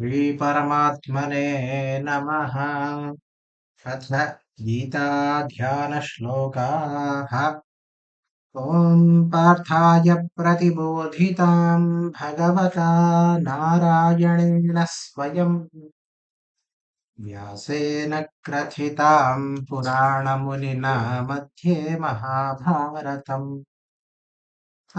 श्रीपरमात्मने नमः। अथ गीताध्यानश्लोकाः। ॐ पार्थाय प्रतिबोधितां भगवता नारायणेन स्वयं व्यासेन क्रथितां पुराणमुनिना मध्ये महाभारतम्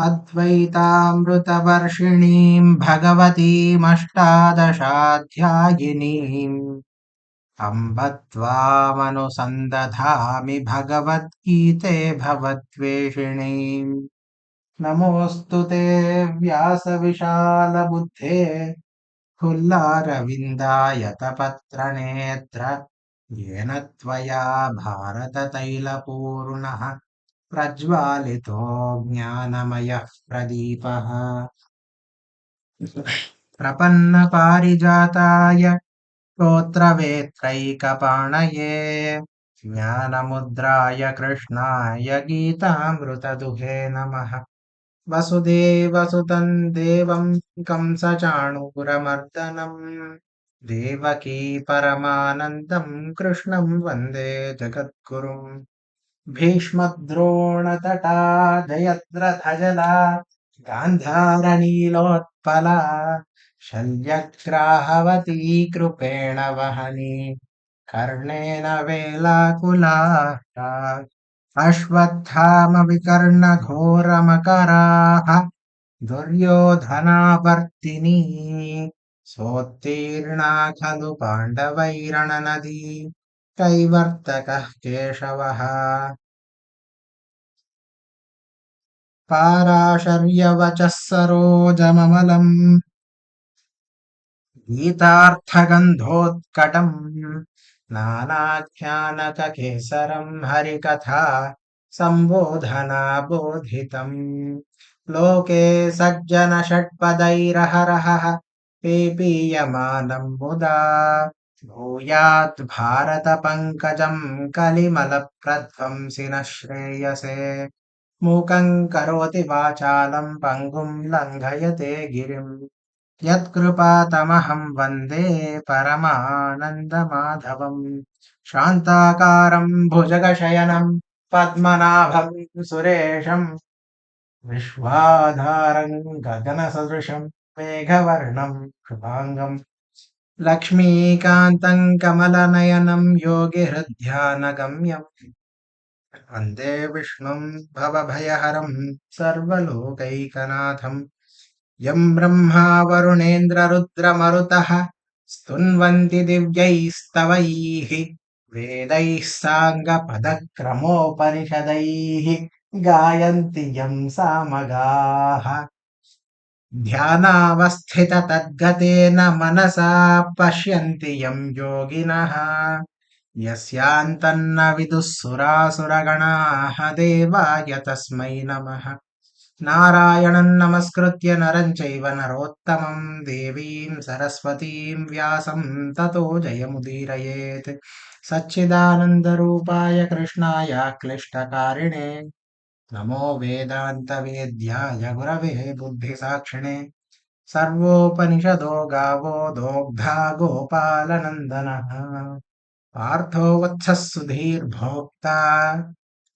अद्वैतामृतवर्षिणीं भगवतीमष्टादशाध्यायिनीम् अम्ब त्वामनुसन्दधामि भगवद्गीते भवद्वेषिणीम्। नमोऽस्तु ते व्यासविशालबुद्धे फुल्लारविन्दायतपत्रनेत्र येन त्वया भारततैलपूर्णः प्रज्वालितो ज्ञानमयः प्रदीपः। प्रपन्नपारिजाताय स्तोत्रवेत्रैकपाणये ज्ञानमुद्राय कृष्णाय गीतामृतदुहे नमः। वसुदेवसुतं देवं कंसचाणूरमर्दनं देवकी परमानन्दं कृष्णं वन्दे जगद्गुरुम्। भीष्मद्रोणतटा जयद्रथजला गान्धारनीलोत्पला शल्यग्राहवती कृपेण वहनी कर्णेन वेलाकुला अश्वत्थामविकर्णघोरमकराः दुर्योधनावर्तिनी सोत्तीर्णा खलु पाण्डवैरणनदी कैवर्तकः केशवः पाराशर्यवचः सरोजममलम् गीतार्थगन्धोत्कटम् नानाख्यानककेसरम् हरिकथा सम्बोधनाबोधितम् लोके सज्जनषट्पदैरहरहः पेपीयमानम् मुदा भूयात् भारतपङ्कजम् कलिमलप्रध्वंसिनः श्रेयसे मूकम् करोति वाचालम् पङ्गुम् लङ्घयते गिरिम् यत्कृपातमहं वन्दे परमानन्दमाधवम् शान्ताकारम् भुजगशयनम् पद्मनाभम् सुरेशम् विश्वाधारम् गगनसदृशम् मेघवर्णम् शुभाङ्गम् लक्ष्मीकान्तम् कमलनयनम् योगिहृद्ध्यानगम्यम् वन्दे विष्णुम् भवभयहरम् सर्वलोकैकनाथम् यं ब्रह्मा वरुणेन्द्ररुद्रमरुतः स्तुन्वन्ति दिव्यैस्तवैः वेदैः साङ्गपदक्रमोपनिषदैः गायन्ति यं सामगाः ध्यानावस्थिततद्गतेन मनसा पश्यन्ति यं योगिनः यस्यान्तन्न विदुः सुरासुरगणाः देवाय तस्मै नमः नारायणं नमस्कृत्य नरं चैव नरोत्तमं देवीं सरस्वतीं व्यासं ततो जयमुदीरयेत् सच्चिदानन्दरूपाय कृष्णाय क्लिष्टकारिणे नमो वेदान्तवेद्याय गुरवे बुद्धिसाक्षिणे सर्वोपनिषदो गावो दोग्धा गोपालनन्दनः पार्थो वत्सः सुधीर्भोक्ता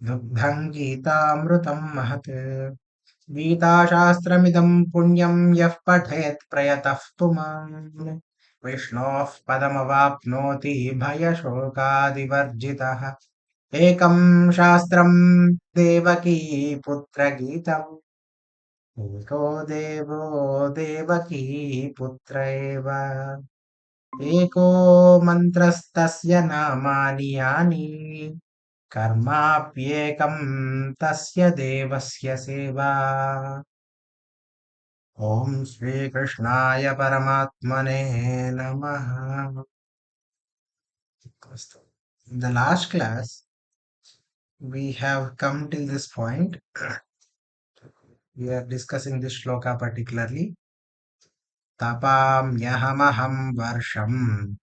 दुग्धं गीतामृतं महत् गीताशास्त्रमिदं पुण्यं यः पठेत् प्रयतः पुमान् विष्णोः पदमवाप्नोति भयशोकादिवर्जितः एकं शास्त्रं देवकी पुत्रगीतम् एको देवो देवकी पुत्र एव एको मन्त्रस्तस्य नामानि यानि कर्माप्येकं तस्य देवस्य सेवा ॐ श्रीकृष्णाय परमात्मने नमः। In the last class, we have come till this point. We are discussing this shloka particularly. Tapamyaham varsham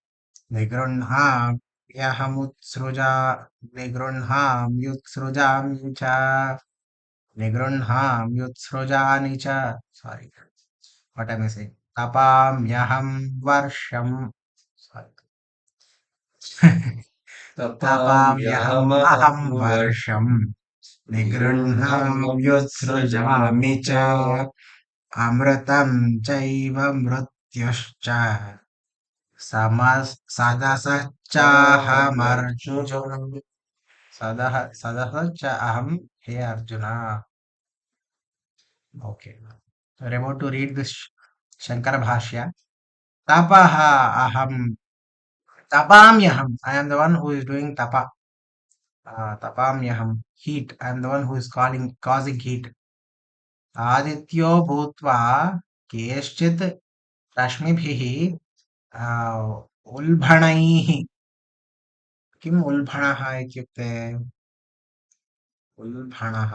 निगृह्णाम्यहमुत्सृजा निगृह्णाम्युत्सृजामि च निगृह्णाम्युत्सृजानि च sorry what am I saying तपाम्यहं वर्षम् तपाम्यहम् तपाम्यहमहं अहं वर्षं वर्षम् निगृह्णाम्युत्सृजामि च अमृतं चैव मृत्युश्च सदसच्चाहमर्जुन सदः च अहं हे Arjuna. Okay. We're about to read this Shankara Bhashya. Tapaha aham. Tapamyaham. I am the one who is doing tapa. Tapamyaham. Heat. I am the one who is causing heat. Adityo bhutva केश्चित् रश्मिभिः उल्बणैः किम् उल्बणः इत्युक्ते उल्बणः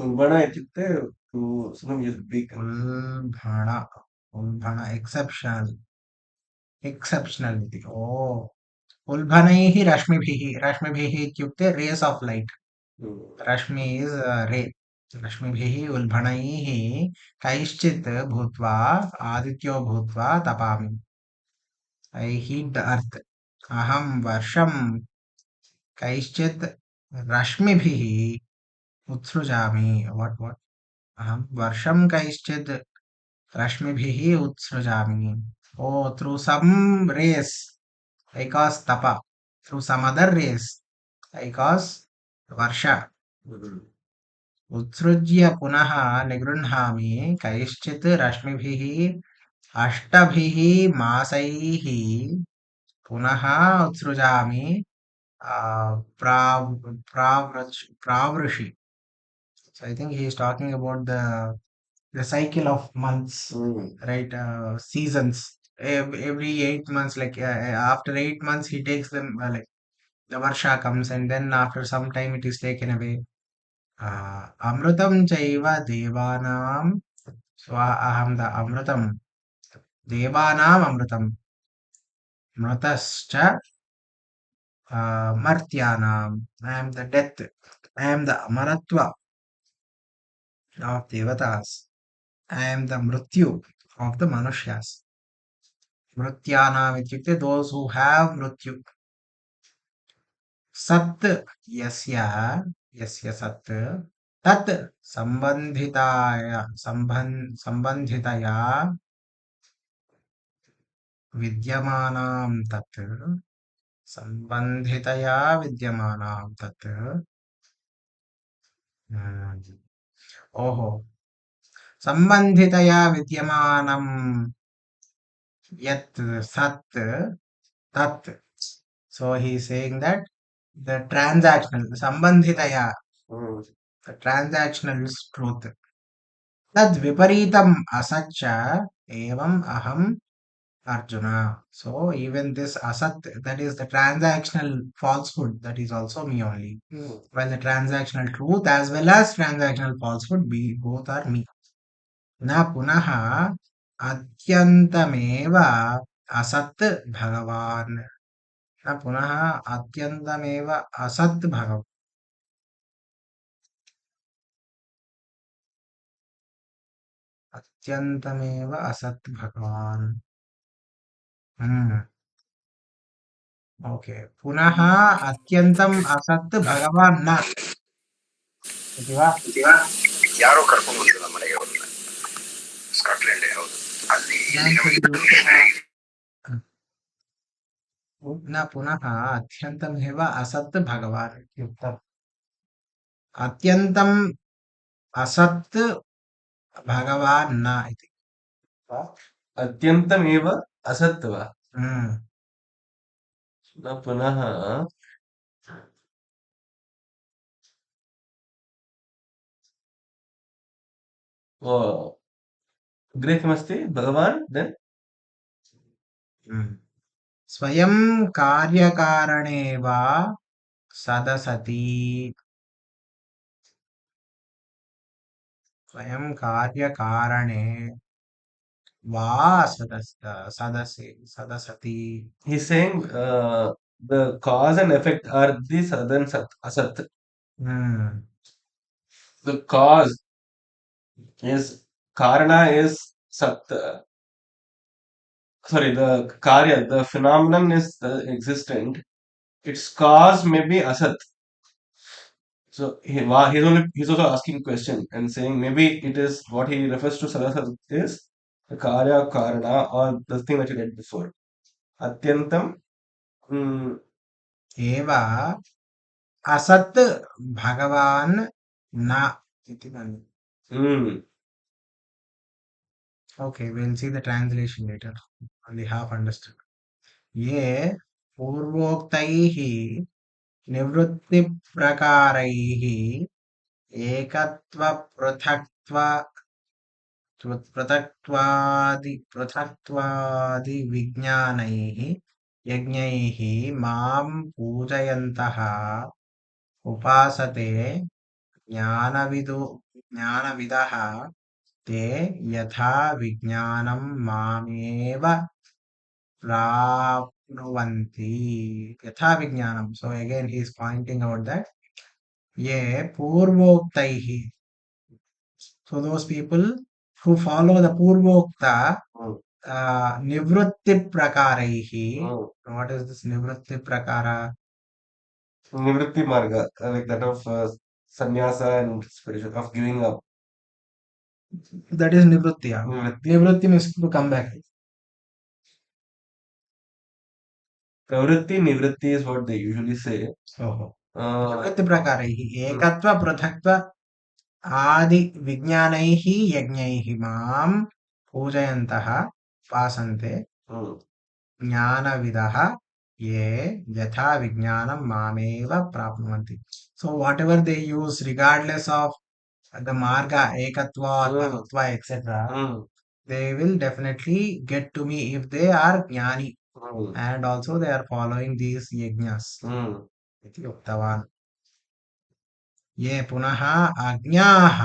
उल्बण इत्युक्ते two सम् big उल्बण उल्बण एक्सेप्शनल् इति ओ उल्बणैः रश्मिभिः रश्मिभिः इत्युक्ते rays of light रश्मि is ray रश्मिभिः उल्बणैः कैश्चित् भूत्वा आदित्यो भूत्वा तपामि ऐ हीट् द अर्त् अहं वर्षं कैश्चित् रश्मिभिः उत्सृजामि वट् अहं वर्षं कैश्चित् रश्मिभिः उत्सृजामि oh through some rays I cause tapa through some other race. I cause varsha. उत्सृज्य पुनः निगृह्णामि कैश्चित् रश्मिभिः अष्टभिः मासैः पुनः उत्सृजामि प्रावृषि. So I think he is talking about the cycle of months, right? Seasons. Every 8 months, like after 8 months, he takes them like the Varsha comes and then after some time it is taken away. Amrutam chaiva devanam aham the amrutam devanam amrutam mrutascha martyanam. I am the death. I am the amaratva of devatas. I am the mrityu of the manushas. Mrityanam ityukte those who have mrityu. सत् यस्य यस्य सत् तत् सम्बन्धितया विद्यमानां तत् सम्बन्धितया विद्यमानां तत् ओहो सम्बन्धितया विद्यमानं यत् सत् तत्. So he is saying that the transactional sambandhitaya, the transactional is truth. Tad viparitam asaccha evam aham Arjuna. So even this asat, that is the transactional falsehood, that is also me only. While the transactional truth as well as transactional falsehood, both are me. Na punaha atyantameva asat bhagavan. न पुनः अत्यन्तमेव असत् भगव अत्यन्तमेव असत् भगवान्. Okay पुनः अत्यन्तम् असत् भगवान् न इति वा ಯಾರೋ ಕರ್ಕೊಂಡು ಬಂದಿಲ್ಲ ಮನೆಗೆ ಅವ್ರನ್ನ ಸ್ಕಾಟ್ಲೆಂಡ್ ಹೌದು ಅಲ್ಲಿ न पुनः अत्यन्तमेव असत् भगवान् इत्युक्तम् अत्यन्तम् असत् भगवान् न इति वा अत्यन्तमेव असत् वा हम्म, न पुनः ओ अग्रे किमस्ति भगवान् देन् हम्म. स्वयं कार्यकारणे वा सदसति स्वयं कार्यकारणे वा सदसति he's saying the cause and effect are the sadhan sat asat. hmm. The cause is Karana is Sat. Sorry, the Karya, the phenomenon is existent. Its cause may be Asat. So he's also asking question and saying maybe it is what he refers to Sarasat is the Karya Karana or the thing that you read before. Atyantam. Mm, एव असत् भगवान् न इति मन्ये. mm, Okay, we'll see the translation later. Only half understood. ये पूर्वोक्तैः निवृत्तिप्रकारैः पृथक्त्वादिविज्ञानैः यज्ञैः मां पूजयन्तः उपासते ज्ञानविदः ते यथा विज्ञानं मामेव प्राप्नुवन्ति यथा विज्ञानं. So again he is pointing out that ये पूर्वोक्तैः, so those people who follow the purvokta mm, nivrutti prakaraihi. mm. What is this nivrutti prakara? Nivritti Marga, like that of sannyasa and spiritual, of giving up. That is nivrutti. Nivritti. Nivrutti means to come back. Pravritti, Nivritti is what they usually say. Oh. Uh, Nivrutti prakaraihi ekatva पृथक्त्व आदि विज्ञानैः यज्ञैः मां पूजयन्तः उपासन्ते mm, ज्ञानविदः ये यथा विज्ञानं मामेव प्राप्नुवन्ति. So whatever they use, regardless of the marga, ekatva, atmatva, etc., they will definitely get to me if they are jnani and also they are following these yajnas. इति उक्तवान्. ये पुनः अज्ञाः,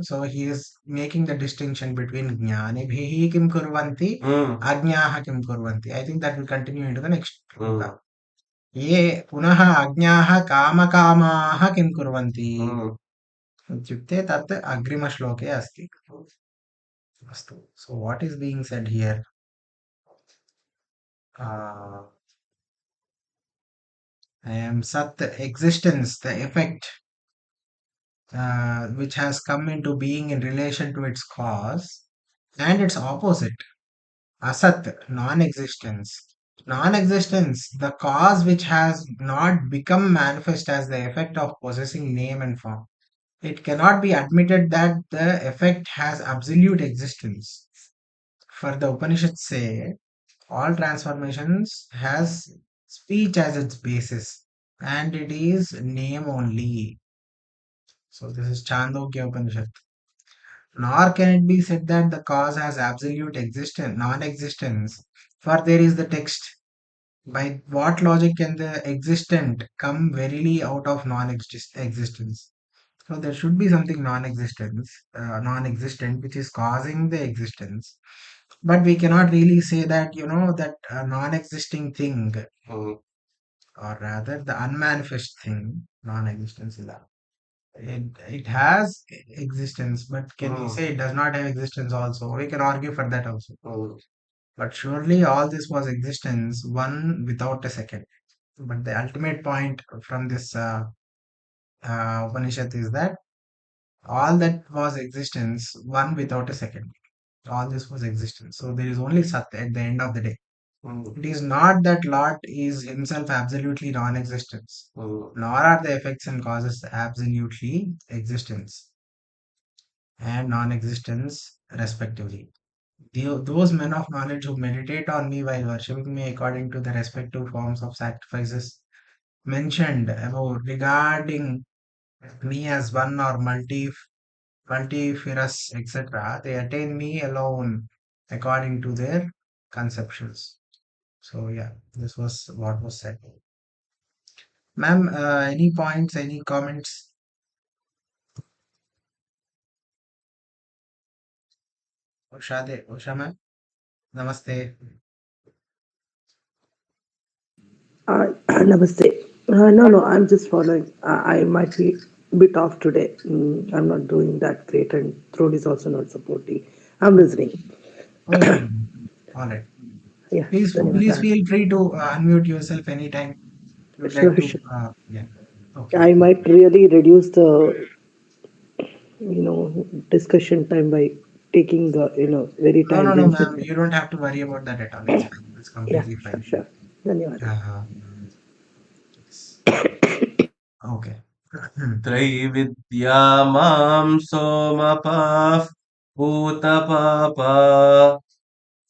so he is making the distinction between ज्ञानिभिः किं कुर्वन्ति, अज्ञाः किं कुर्वन्ति. I think that will continue into the next shloka. ये पुनः अज्ञाः कामकामाः किं कुर्वन्ति इत्युक्ते तत् अग्रिमश्लोके अस्ति. अस्तु. So what is being said here? I am Sat, existence, the effect which has come into being in relation to its cause, and its opposite, Asat, non-existence. Non-existence, the cause which has not become manifest as the effect of possessing name and form. It cannot be admitted that the effect has absolute existence. For the Upanishads say, all transformations has speech as its basis, and it is name only. So this is Chandogya Upanishad. Nor can it be said that the cause has absolute existence, non-existence, for there is the text. By what logic can the existent come verily out of non-existence? So there should be something non-existent, which is causing the existence. But we cannot really say that, that non-existing thing, or rather the unmanifest thing, non-existence is that. It has existence, but can we say it does not have existence also? We can argue for that also. But surely all this was existence, one without a second. But the ultimate point from this Upanishad is that all that was existence, one without a second. All this was existence. So there is only Sat at the end of the day. It is not that Lord is himself absolutely non-existence, nor are the effects and causes absolutely existence and non-existence respectively. Those men of knowledge who meditate on me while worshipping me according to the respective forms of sacrifices mentioned above regarding me as one or multifarious, etc., they attain me alone according to their conceptions. So yeah, this was what was said. Ma'am, any points, any comments? Usha ma'am, namaste. Namaste. No, I'm just following. I might be bit off today. I'm not doing that great, and throat is also not supporting. I'm listening. Okay. All right. Yeah, Please Dhanyavada. feel free to unmute yourself anytime you would like Sure, to. sure. Yeah. Okay. I might really reduce the discussion time by taking the very No, no, no, tangential. ma'am. You don't have to worry about that at all. It's fine. It's Yeah, completely sure, fine. sure. Dhanyavada. Uh, yes. Okay. त्रैविद्या मां सोमपाः पूतपापा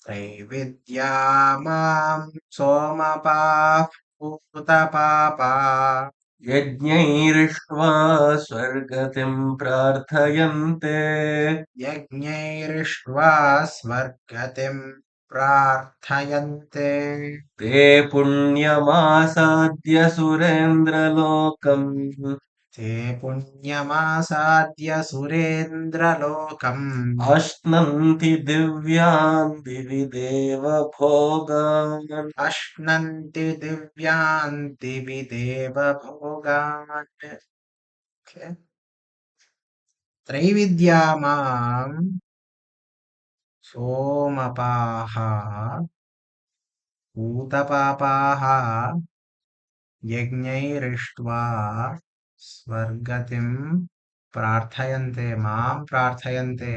त्रैविद्या मां सोमपाः पूतपापा यज्ञैरिष्ट्वा स्वर्गतिं प्रार्थयन्ते यज्ञैरिष्ट्वा स्वर्गतिं प्रार्थयन्ते ते पुण्यमासाद्य सुरेन्द्रलोकम् ते पुण्यमासाद्य सुरेन्द्रलोकम् अश्नन्ति दिव्यान् दिवि देवभोगान् अश्नन्ति दिव्यान् दिवि देवभोगान् Okay. त्रैविद्या मां सोमपाः पूतपापाः यज्ञैरिष्ट्वा स्वर्गतिं प्रार्थयन्ते मां प्रार्थयन्ते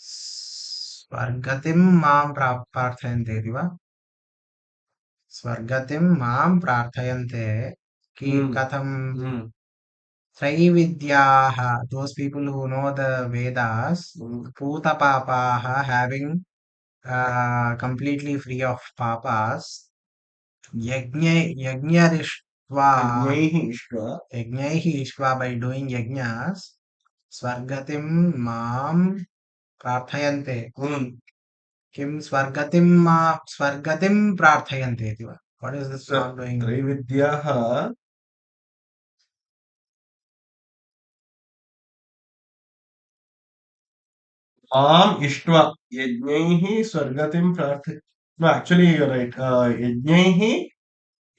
स्वर्गतिं मां प्रार्थयन्ते इति वा स्वर्गतिं मां प्रार्थयन्ते Hmm. कथं Hmm. त्रैविद्याः those people who know the Vedas Hmm. Putapapaha having completely free of papas yajnarištva यज्ञैः इष्ट्वा yajnaihi ishva by doing yajnas swargatim mam prarthayante Hmm. kim swargatim prarthayante iti va what is this So mom doing त्रैविद्याः माम् इष्ट्वा यज्ञैः स्वर्गतिं प्रार्थ no actually you're right यज्ञैः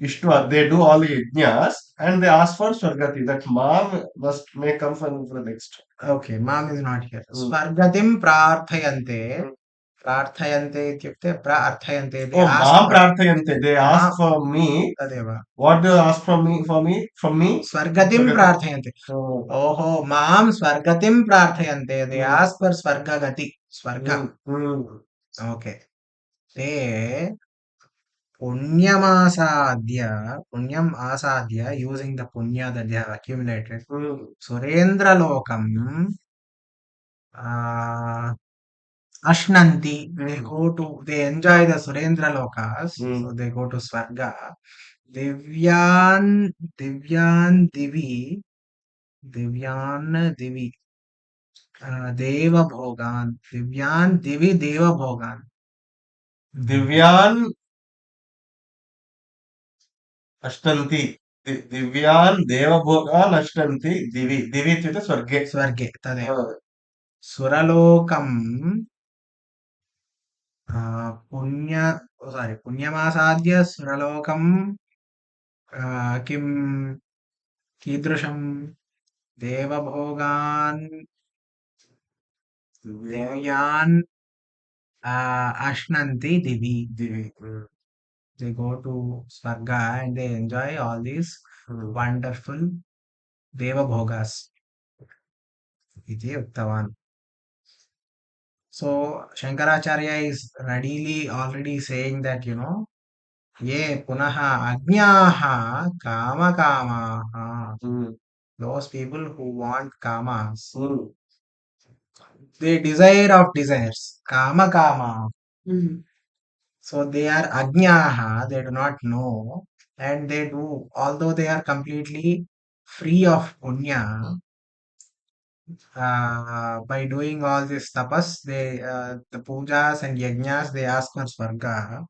इष्ट्वा they do all the yajnas and they ask for swargati that mam must may come from the next. okay mom is not here Hmm. swargatim prarthayante Hmm. प्रार्थयन्ते इत्युक्ते प्रार्थयन्ते they Oh, ask mam for prarthayante. They मा ask for me. तदेव What do they ask from me? For me? From me? स्वर्गतिं Swargati. प्रार्थयन्ते Oh. ओहो मां स्वर्गतिं प्रार्थयन्ते they Hmm. ask for स्वर्गगति स्वर्ग Hmm. Hmm. okay ते पुण्यमासाद्य पुण्यम् आसाद्य using the punya that they have accumulated Hmm. सुरेन्द्रलोकम् ashnanti they Hmm. go to they enjoy the surendra lokas Hmm. so they go to swarga divyan divi deva bhogan divyan divi deva bhogan दिव्यान् अष्टन्ति दिव्यान् देवभोगान् अष्टन्ति दिवि दिवि इत्युक्ते स्वर्गे. स्वर्गे तदेव हा. सुरलोकम् पुण्य सारी पुण्यमासाद्य सुरलोकम् किं कीदृशं देवभोगान् दिव्यान् दिव्यान् ashnanti divi दिवि. they go to Swarga and they enjoy all these wonderful Deva Bhogas. Iti uktavan. So Shankaracharya is readily already saying that ye punaha agnyaha kama kamaha Hmm. those people who want kamas Hmm. they desire of desires kama kama so they are agnyaha they do not know and they do although they are completely free of punya by doing all this tapas they the pujas and yajnas they ask for swarga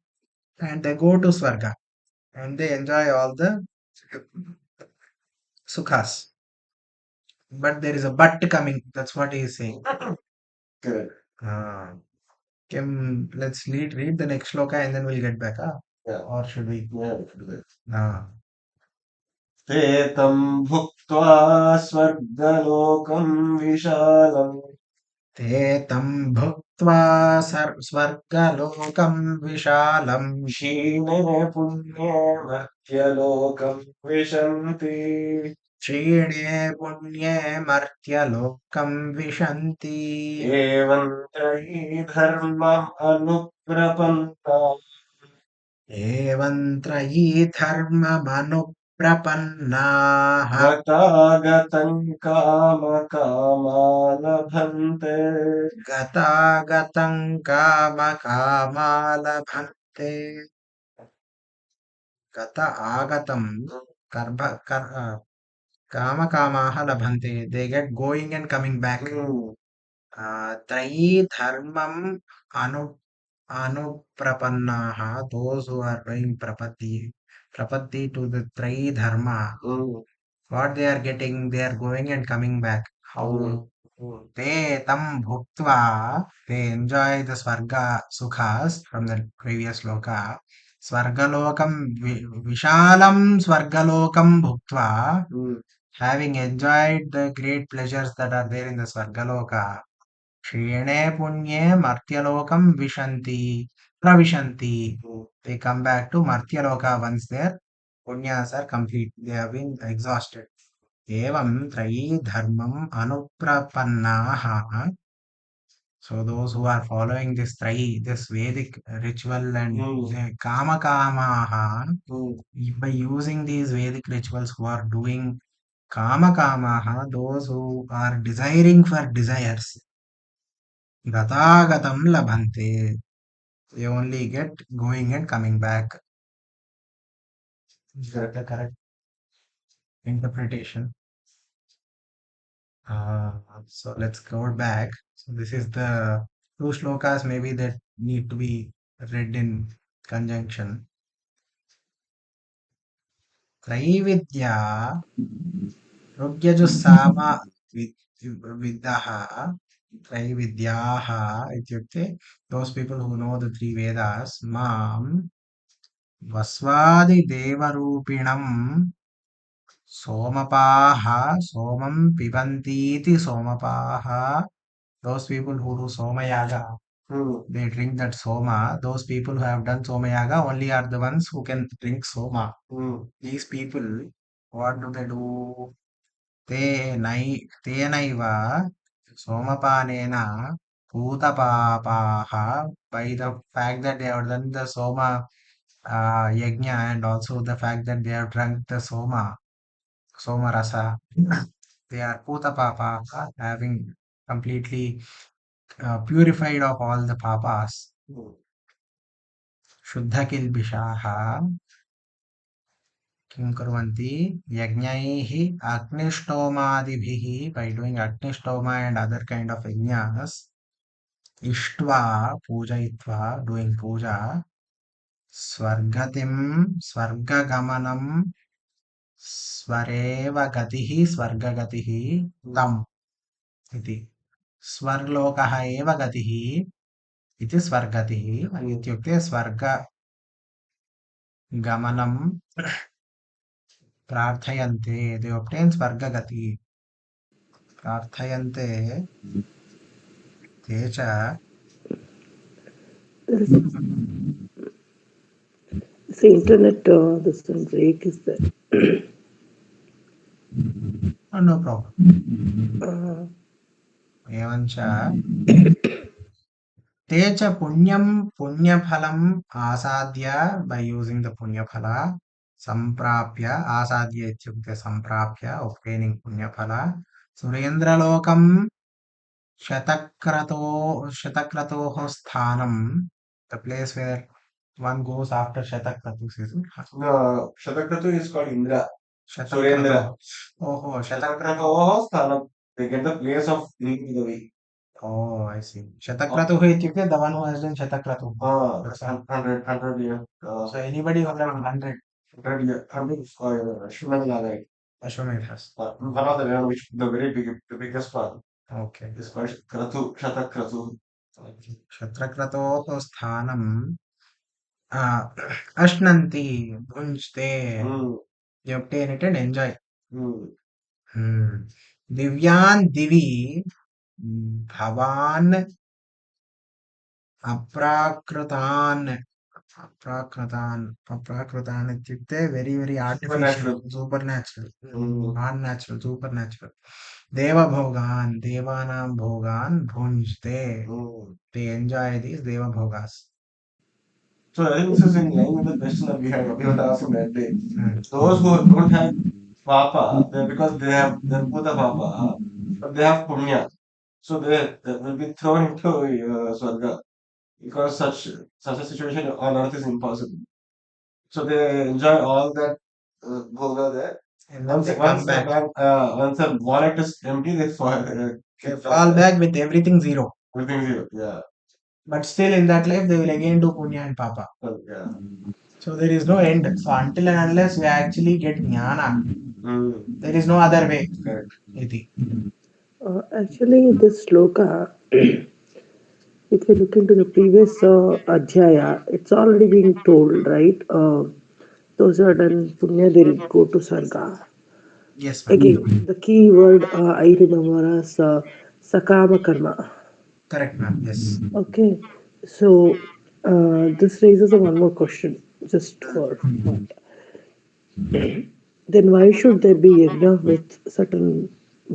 and they go to swarga and they enjoy all the sukhas but there is a but coming that's what he is saying Correct. let's read the next shloka and then we'll get back Yeah. or should we Yeah, we should do that. Ah. ते तं भुक्त्वा स्वर्गलोकं विशालम् ते तं भुक्त्वा स्वर्गलोकं विशालम् क्षीणे पुण्ये मर्त्यलोकं विशन्ति क्षीणे पुण्ये मर्त्यलोकं विशन्ति एवं त्रयी धर्मम् अनुप्रपन्ना एवं त्रयी धर्ममनुप्रपन्नाः गतागतं कामकामा लभन्ते गतागतं कामकामा लभन्ते गत आगतं कर्म कामकामाः लभन्ते they get going and coming back त्रयी धर्मम् अनु anuprapannaha those who are doing prapatti to the trayi dharma what they are getting they are going and coming back how te tam bhuktva they enjoy the swarga sukhas from the previous loka swargalokam vishalam swargalokam bhuktva having enjoyed the great pleasures that are there in the swargaloka क्षीणे पुण्ये मर्त्यलोकं प्रविशन्ति they come back to Martyaloka once their punyas are complete they have been exhausted evam trayi dharmam anuprapannaah so those who are following this trayi this Vedic ritual and the kamakamaah by using these Vedic rituals who are doing kamakamaah those who are desiring for desires Gatagatam labhante. They only get going and coming back. Is that the correct interpretation? So let's go back. So this is the two shlokas maybe that need to be read in conjunction. Traividya Rugyajusama Viddaha Traividyaha ityukte those people who know the three Vedas Mam Vaswadi Devarupinam Somapaha Somam Pibantiti Somapaha those people who do Somayaga they drink that Soma those people who have done Somayaga only are the ones who can drink Soma these people what do they do Tenaiva Somapanena Bhutapapaha by the fact that they have done the Soma yajna and also the fact that they have drunk the Soma rasa they are Bhutapapa having completely purified of all the papas Shuddhakilbishaha किं कुर्वन्ति यज्ञैः अग्निष्टोमादिभिः by doing agnishtoma and other kind of yajnas इष्ट्वा पूजयित्वा doing puja स्वर्गतिं स्वर्गगमनं स्वरेव गतिः स्वर्गगतिः तम् इति स्वर्लोकः एव गतिः इति स्वर्गतिः इत्युक्ते स्वर्गगमनं प्रार्थयन्ते they obtain स्वर्गगति प्रार्थयन्ते ते च This internet, this one break is there. no problem Uh, एवञ्च ते च पुण्यं पुण्यफलम् आसाद्य by using the punyaphala सम्प्राप्य आसाद्य इत्युक्ते सम्प्राप्य obtaining punyaphala सुरेन्द्रलोकं शतक्रतोः स्थानं the place where one goes after Shatakratu season. Shatakratu is called Indra. Shatakratu. Surendra. Oh, Shatakratu. Shatakratoho sthanam. They get the place of leading the way. Oh, I see. Shatakratu ityukte the one who has done Shatakratu. That's 100 years. So anybody who has done 100 100 Ashwamedha, right? Ashwamedhas. One of the one which the very big, the biggest one Okay. is called Kratu, Shatakratu. Shatakratoः स्थानं अश्नन्ति भुञ्जते You obtain it and enjoy. Hmm. Divyan divi bhavan अप्राकृतान् अप्राकृतान् इत्युक्ते very very artificial Supernatural. नान् natural super natural देवभोगान् देवानां भोगान् भुञ्जते they enjoy these devabhogas. So I think this is in line with the question that we had asked from that day. Those who don't have papa, they because they have the Bhuta papa, but they have punya. So they will be thrown into Swarga because such a situation on earth is impossible. So they enjoy all that bhoga there. And then they come back. Once the wallet is empty, they Fall back with everything zero. Everything zero. Yeah. But still in that life, they will again do punya and papa. Yeah. So there is no end. So until and unless we actually get jnana, there is no other way. Correct. Iti. Actually, this sloka, if you look into the previous adhyaya, it's already being told, right? Those who are done punya, they'll go to sarga. Yes, ma'am. Again, the key word I remember as sakama karma. Correct, ma'am. Yes. Okay, so this raises a one more question, just for fun. Then why should there be yajna with certain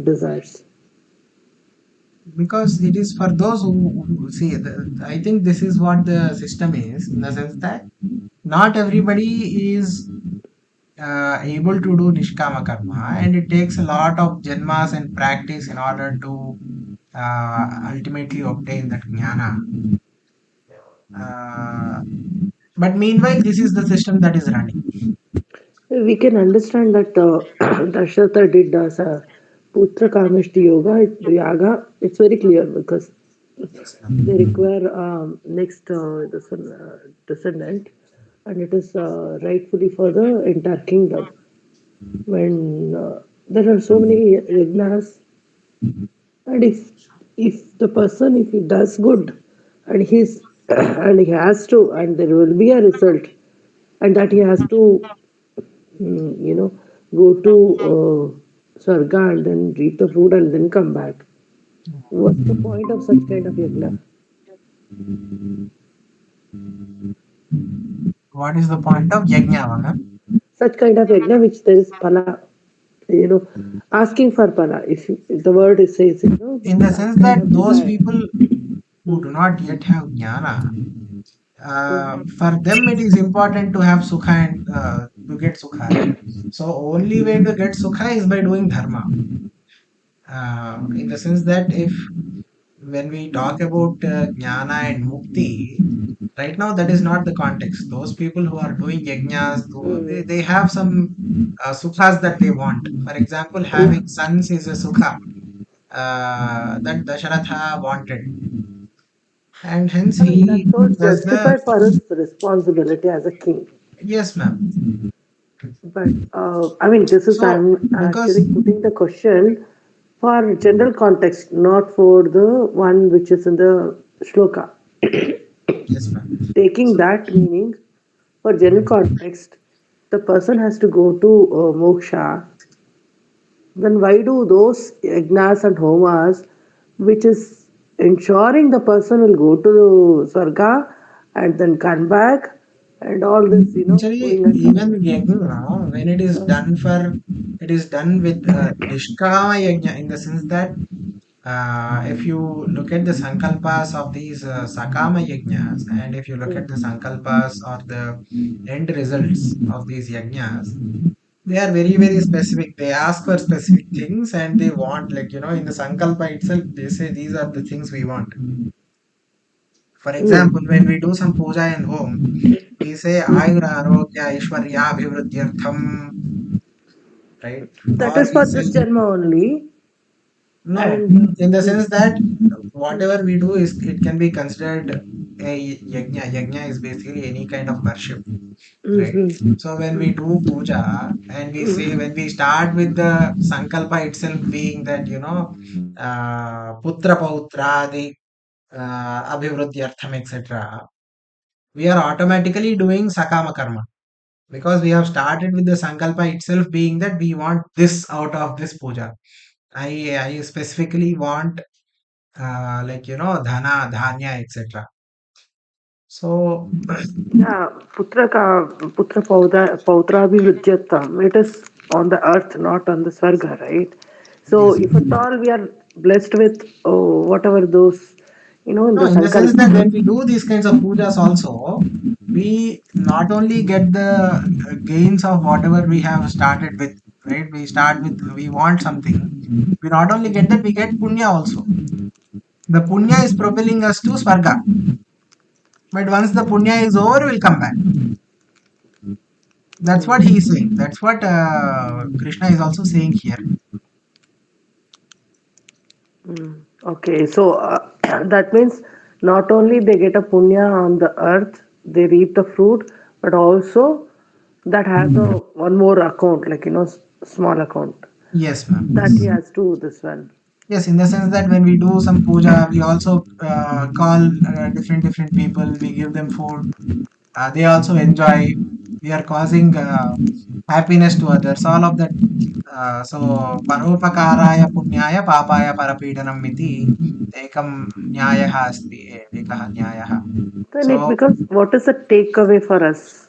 desires? Because it is for those who see, I think this is what the system is, in the sense that not everybody is able to do nishkama karma, and it takes a lot of janmas and practice in order to ultimately obtain that jnana. But meanwhile, this is the system that is running. We can understand that Dasharatha did Putra Kameshti Yaga. It's very clear because Yes, ma'am. they require next descendant, and it is rightfully for the entire kingdom. When there are so many yajnas, and if the person, if he does good, and he's and he has to, and there will be a result, and that he has to go to Sarga and then eat the food and then come back. What's the point of such kind of yajna? What is the point of yajna, ma'am? Such kind of yajna which there is pala, asking for pala. If the word is says, In the that sense kind that of those desire. people who do not yet have jnana, Mhm. for them it is important to have sukha and to get sukha, right? So only way to get sukha is by doing dharma. In the sense that if when we talk about jnana and mukti, right now that is not the context. Those people who are doing yajnas, they have some sukhas that they want. For example, having sons is a sukha that Dasharatha wanted, and hence he That's all does the. justified for his responsibility as a king. Yes, ma'am. But I mean, this is So I'm because actually putting the question for general context, not for the one which is in the shloka. yes, ma'am. Taking So that meaning for general context, the person has to go to moksha. Then why do those yajnas and homas, which is ensuring the person will go to Swarga and then come back and all this, actually, going and even coming. yajna, when it is done for, it is done with nishkama yajna, in the sense that if you look at the sankalpas of these sakama yajnas, and if you look at the sankalpas or the end results of these yajnas, they are very very specific. They ask for specific things, and they want, like, in the sankalpa itself they say these are the things we want. For example, when we do some puja in home, we say ayura arogya aishwarya abhivruddhyartham, right? That Or is we for say this Janma only. no, And in the sense that whatever we do is, it can be considered a yajna. Yajna is basically any kind of worship, right? Mhm. So when we do puja and we say, when we start with the sankalpa itself being that, putra pautradi abhivruddhyartham, etc., we are automatically doing sakama karma. because we have started with the sankalpa itself being that we want this out of this puja. I specifically want like dhana, dhanya, etc. So Yeah, putra pautra abhividyattam. It is on the earth, not on the swarga, right? So yes. if at all we are blessed with whatever those, in No, the in the sense that sankalpa. when we do these kinds of pujas also, we not only get the gains of whatever we have started with, right? We start with, we want something. We not only get that, we get punya also. The punya is propelling us to Swarga. But once the punya is over, we'll come back. That's what he is saying. That's what Krishna is also saying here. Okay, so that means not only they get a punya on the earth, they reap the fruit, but also that has a one more account, like small account Yes, ma'am. that he has to this one. Yes, in the sense that when we do some puja, we also call different people. We give them food. They also enjoy. We are causing happiness to others. All of that. So paropakaraya punyaya papaya parapeedanam iti ekam nyayah asti ekah nyayah. Then it So becomes what is the takeaway for us?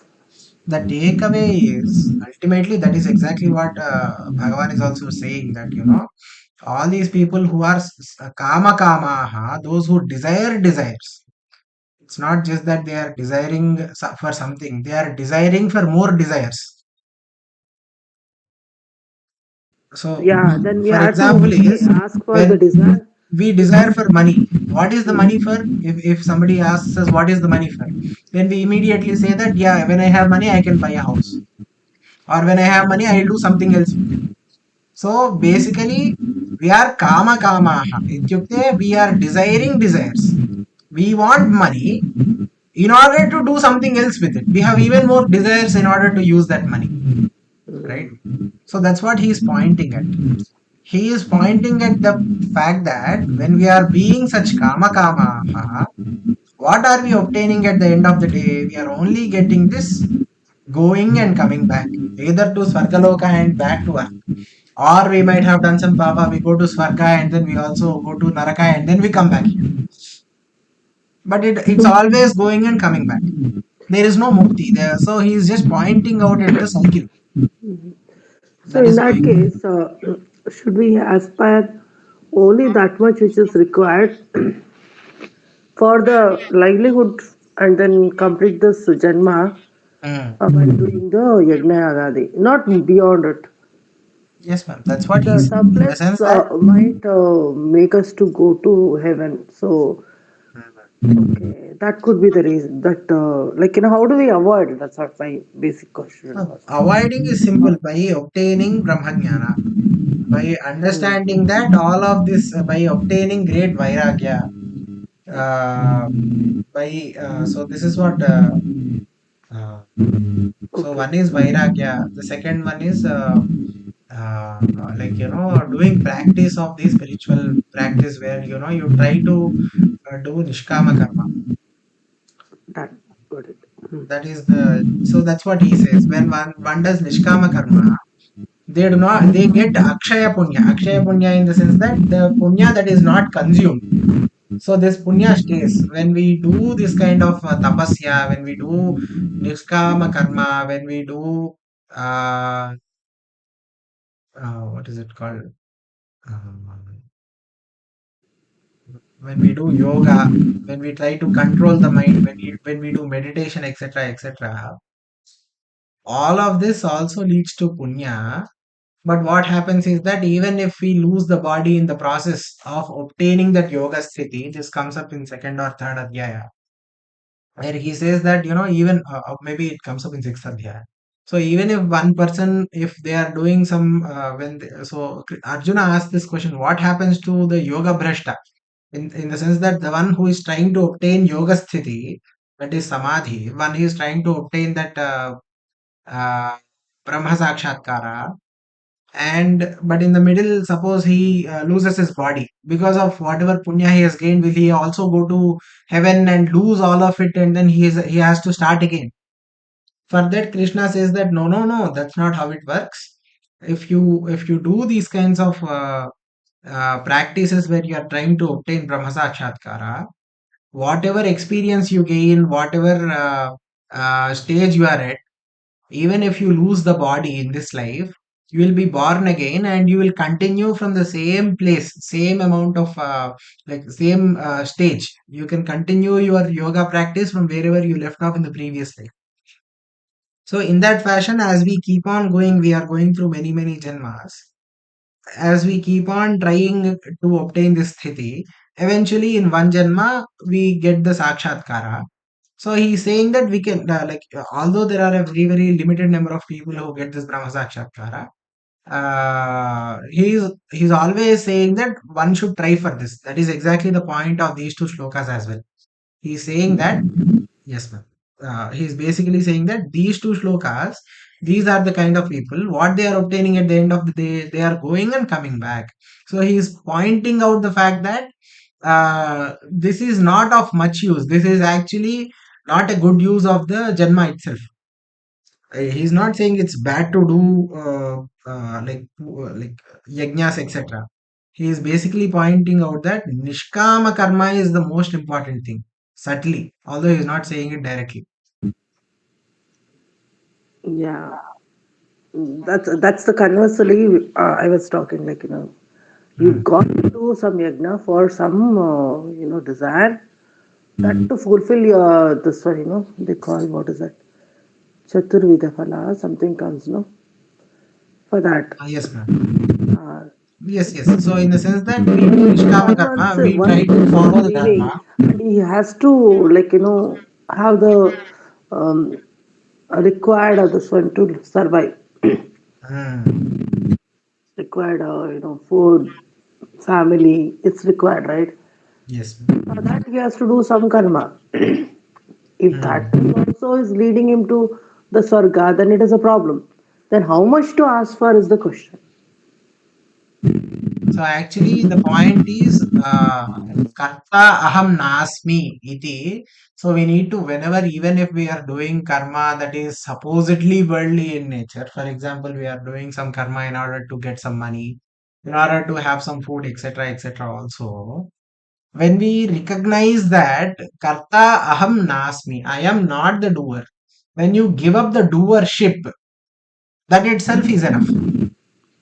the takeaway is ultimately that is exactly what Bhagavan is also saying, that all these people who are kama kamaha, those who desire desires. It's not just that they are desiring for something; they are desiring for more desires. So, Yeah, then we for have to example, only is ask for the when desire. we desire for money. What is the money for? If somebody asks us what is the money for, then we immediately say that yeah, when I have money, I can buy a house, or when I have money, I'll do something else with it. So basically, we are kama kamaha. Ityukte, we are desiring desires. We want money in order to do something else with it. We have even more desires in order to use that money, right? So that's what he is pointing at. He is pointing at the fact that when we are being such kama kamaha, what are we obtaining at the end of the day? We are only getting this going and coming back, either to Svargaloka and back to earth. Or we might have done some papa, we go to Swarga and then we also go to Naraka and then we come back here. But it's always going and coming back. There is no mukti there. So he is just pointing out at the cycle So that in is that going on. case, should we aspire only that much which is required for the livelihood and then complete the sujanma Mm. while doing the yajna agadi, not beyond it. Yes, ma'am. That's what The he's saying. In the surplus sense that might make us to go to heaven. So okay, that could be the reason. That how do we avoid it? That's what my basic question was. avoiding is simple by obtaining Brahmajnana. By understanding that all of this, by obtaining great Vairagya, uh, so this is what uh, so Okay. one is Vairagya, the second one is like doing practice of the spiritual practice where you try to do nishkama karma. That got it. Hmm. That is so that's what he says. When one does nishkama karma, they get akshaya punya in the sense that the punya that is not consumed. So this punya stays when we do this kind of tapasya, when we do nishkama karma, when we do uh, what is it called, um, when we do yoga, when we try to control the mind, when we do meditation, etc., etc., all of this also leads to punya. But what happens is that even if we lose the body in the process of obtaining that yoga sthiti, this comes up in second or third adhyaya, where he says that even maybe it comes up in sixth adhyaya. So even if one person, if they are doing some Arjuna asked this question: what happens to the yoga bhrashta? In the sense that the one who is trying to obtain yoga sthiti, that is samadhi, one is trying to obtain that uh, brahma sakshatkara, and but in the middle, suppose he loses his body because of whatever punya he has gained, will he also go to heaven and lose all of it, and then he has to start again? For that, Krishna says that no, no, no, that's not how it works. If you do these kinds of practices where you are trying to obtain Brahma Sakshatkara, whatever experience you gain, whatever stage you are at, even if you lose the body in this life, you will be born again and you will continue from the same place, same amount of like same stage. You can continue your yoga practice from wherever you left off in the previous life. So in that fashion, as we keep on going, we are going through many, many janmas. As we keep on trying to obtain this sthiti, eventually in one janma, we get the sakshatkara. So he's saying that we can, although there are a very, very limited number of people who get this Brahma Sakshatkara, he's always saying that one should try for this. That is exactly the point of these two shlokas as well. He's saying that, yes, ma'am. He's basically saying that these two shlokas, these are the kind of people, what they are obtaining at the end of the day, they are going and coming back. So he's pointing out the fact that this is not of much use. This is actually not a good use of the Janma itself. He's not saying it's bad to do like yajnas, etc. He is basically pointing out that Nishkama karma is the most important thing, subtly, although he's not saying it directly. Yeah, that's the conversely I was talking, like, you Hmm. got to do some yagna for some desire, that to fulfill your this one, they call, what is that, chaturvida phala, something comes, no, for that. Yes, ma'am. uh, Yes, yes. So in the sense that we do Nishkama and karma, we once try he to gets follow that the feeling, dharma. and he has to, like, have the um, required of this one to survive. Hmm. Required, food, family, it's required, right? Yes, ma'am. For that he has to do some karma. If that Hmm. also is leading him to the Swarga, then it is a problem. Then how much to ask for is the question. So actually, the point is karta aham nasmi iti. So we need to, whenever, even if we are doing karma that is supposedly worldly in nature, for example, we are doing some karma in order to get some money, in order to have some food, etc., etc. Also, when we recognize that karta aham nasmi, I am not the doer. When you give up the doership, that itself is enough.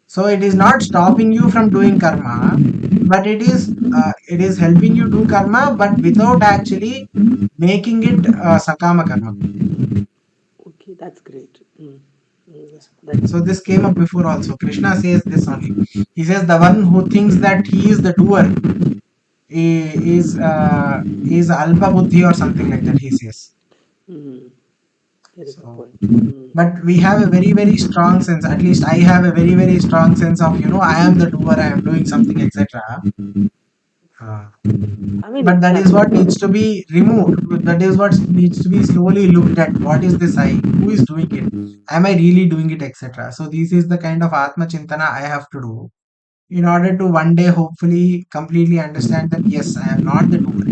So it is not stopping you from doing karma, but it is helping you do karma, but without actually making it sakama karma. Okay, that's great. Yeah, that's So this came up before also. Krishna says this only. He says the one who thinks that he is the doer is alpa buddhi or something like that. He says. mm, very good So, point. but we have a very very strong sense. At least I have a very very strong sense of I am the doer. I am doing something, etc. I mean, But that is what exactly. needs to be removed. That is what needs to be slowly looked at. What is this I? Who is doing it? Am I really doing it, etc.? So this is the kind of Atma Chintana I have to do in order to one day hopefully completely understand that yes, I am not the doer.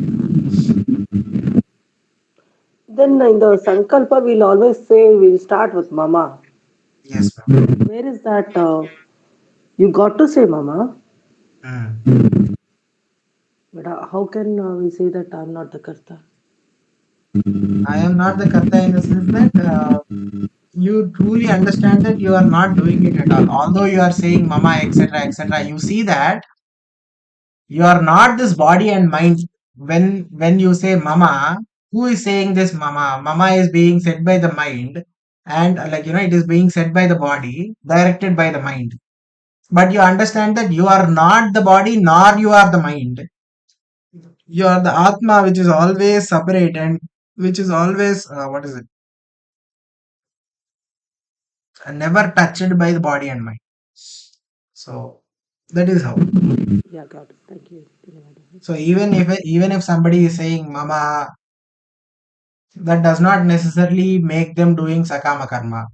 Then in the Sankalpa, we'll always say we'll start with Mama. Yes, ma'am. Where is that? You got to say Mama, Mm. but how can we say that I'm not the Karta? I am not the Karta in the sense that you truly understand that you are not doing it at all. Although you are saying Mama, etc., etc., you see that you are not this body and mind. When you say mama, who is saying this mama? Mama is being said by the mind, and it is being said by the body, directed by the mind. But you understand that you are not the body nor you are the mind. You are the atma, which is always separate and which is always what is it, never touched by the body and mind. So that is how. Yeah, got it. Thank you. So even if somebody is saying mama, that does not necessarily make them doing sakama karma.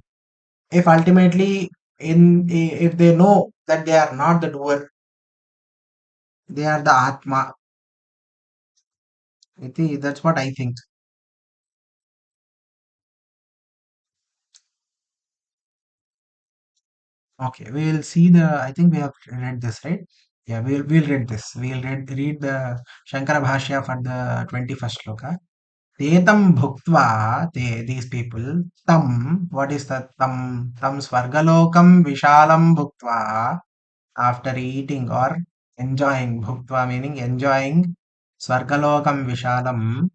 If ultimately if they know that they are not the doer, they are the atma. I think that's what I think. Okay, we will see the. I think we have read this, right? Yeah, we'll read this. We'll read the Shankara Bhashya for the 21st shloka. Tetam bhuktva, these people, tam, what is the tam? Tam swargalokam vishalam bhuktva, after eating or enjoying, bhuktva meaning enjoying, swargalokam vishalam,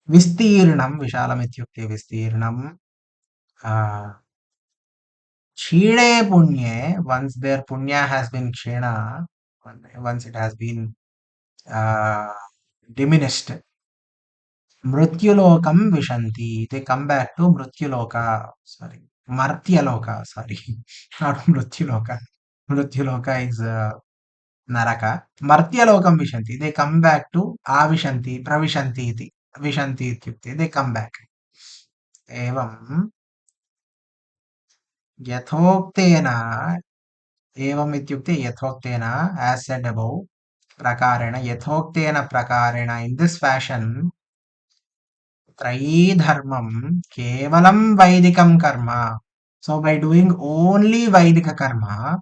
vistirnam, vishalam ityukte vistirnam, Chide punye, once their punya has been kshena, once it has been uh, diminished, Mrutyulokam Vishanti. They come back to Mrutyuloka. Sorry. Martyaloka. Sorry. Not Mrutyuloka. Mrutyuloka is Naraka. Martyalokam Vishanti. They come back to Avishanti, Pravishanti iti. Vishanti ityukte. They come back. Evam यथोक्तेन एवम् इत्युक्ते यथोक्तेन as said above प्रकारेण यथोक्तेन प्रकारेण in this fashion त्रयी dharmam kevalam vaidikam karma. So by doing only vaidika karma,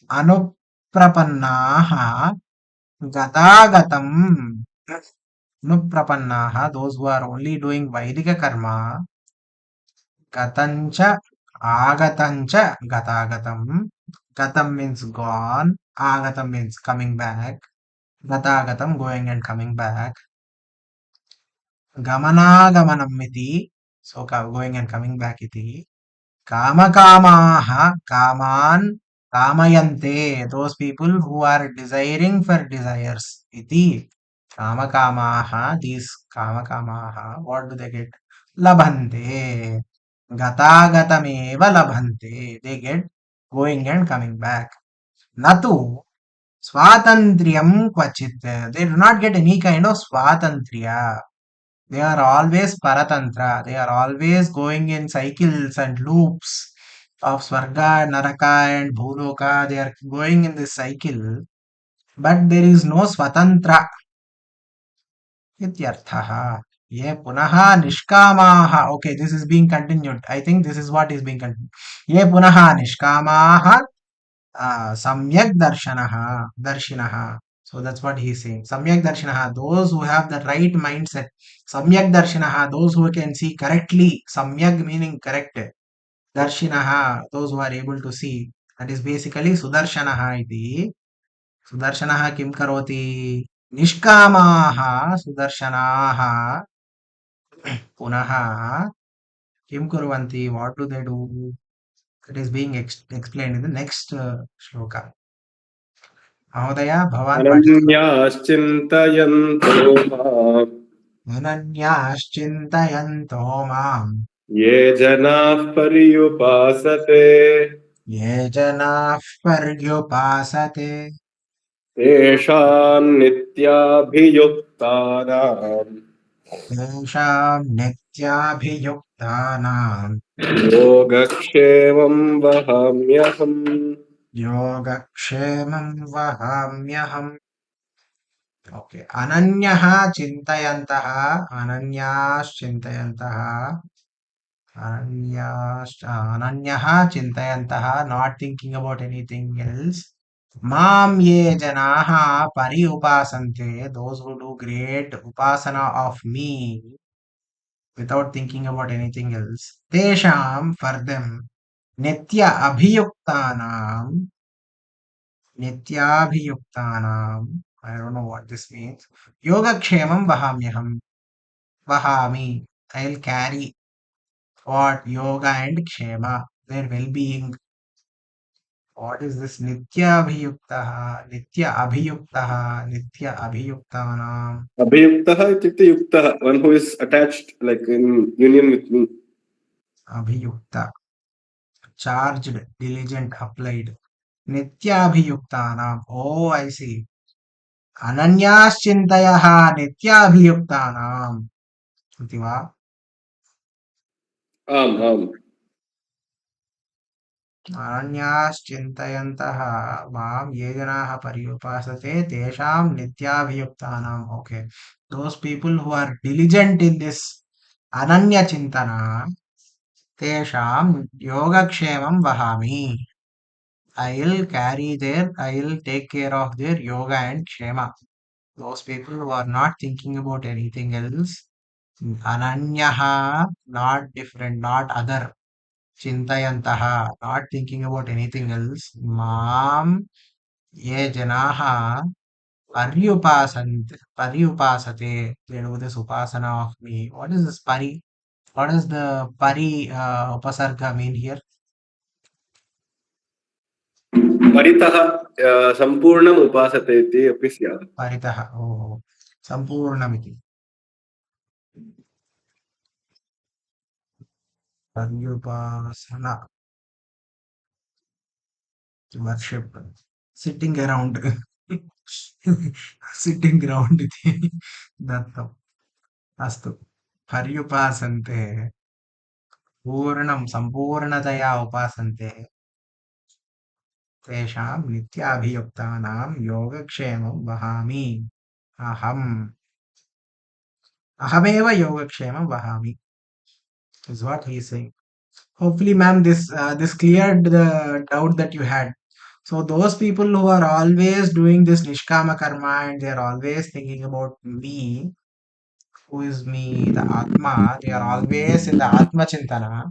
anuprapannaha gatagatam. Anuprapannaha, those who are only doing vaidika karma, gatancha agatancha gatagatam. Gatam means gone, agatam means coming back, gatagatam going and coming back. Gamanaagamanam iti, so going and coming back iti. Kamakamaha, kaman, kamayante, those people who are desiring for desires. Iti. Kamakamaha, these kamakamaha, what do they get? Labhante. Gatagatameva labhante. They get going and coming back. Natu swatantriyam kvachit. They do not get any kind of swatantriya. They are always paratantra. They are always going in cycles and loops of Swarga, Naraka, and Bhuloka. They are going in this cycle, but there is no Swatantra. Ityarthaha. Ye punaha nishkamaha. Okay, this is being continued. I think this is what is being continued. Ye punaha nishkamaha samyak darshinaha. So that's what he is saying. Samyak darshinaha, those who have the right mindset. Samyak darshinaha, those who can see correctly. Samyak meaning correct. Darshinaha, those who are able to see. That is basically Sudarshanaha iti. Sudarshanaha kim karoti? Nishkamaha Sudarshanaha punaha kim kurvanti? What do they do? It is being explained in the next shloka. महोदय भवान् पठतु अनन्याश्चिन्तयन्तो माम् अनन्याश्चिन्तयन्तो माम् ये जनाः पर्युपासते ये जनाः पर्युपासते तेषाम् नित्याभियुक्तानाम् तेषां नित्याभियुक्तानां योगक्षेमम् वहाम्यहम् योगक्षेमं वहाम्यहम्. ओके. अनन्यः चिन्तयन्तः अनन्याश्चिन्तयन्तः अनन्यः चिन्तयन्तः not thinking about anything else. Mam ye janaha pari upasante, those who do great upasana of me without thinking about anything else. Tesham, for them, nitya abhiyuktanam, nityabhiyuktanam, I don't know what this means. Yogakshemam vahamyaham, vahami, I'll carry what? Yoga and kshema, their well-being. What is this? Nitya abhiyuktanam, अभियुक्तः इत्युक्ते युक्तः one who is attached like in union with me. abhiyukta, charged, diligent, applied. Nityabhiyuktanam. Oh, I see. Ananyaschintayaha nityabhiyuktanam. इति वा? आम् आम् अनन्याश्चिन्तयन्तः मां ये जनाः पर्युपासते तेषां नित्याभियुक्तानाम्. Okay. Those people who are diligent in this ananya chintana, तेषां योगक्षेमं वहामि. I'll take care of their yoga and kshema. Those people who are not thinking about anything else. Ananyaha, not different, not other. Chintayantaha, not thinking about anything else. Mam, ye janaha, paryupasate, they do this upasana of me. What is this pari? What does the pari upasarga mean here? परितः सम्पूर्णम् उपासते इति अपि स्यात्. परितः, ओहो, सम्पूर्णमिति. Paryupasana, worship, sitting around. Sitting around इति दत्तम्. अस्तु, पर्युपासन्ते, सम्पूर्णतया उपासन्ते, तेषां नित्याभियुक्तानां योगक्षेमं वहामि. अहमेव योगक्षेमं वहामि is what he is saying. Hopefully, ma'am, this cleared the doubt that you had. So those people who are always doing this nishkama karma and they are always thinking about me, who is me, the Atma, they are always in the Atma Chintana,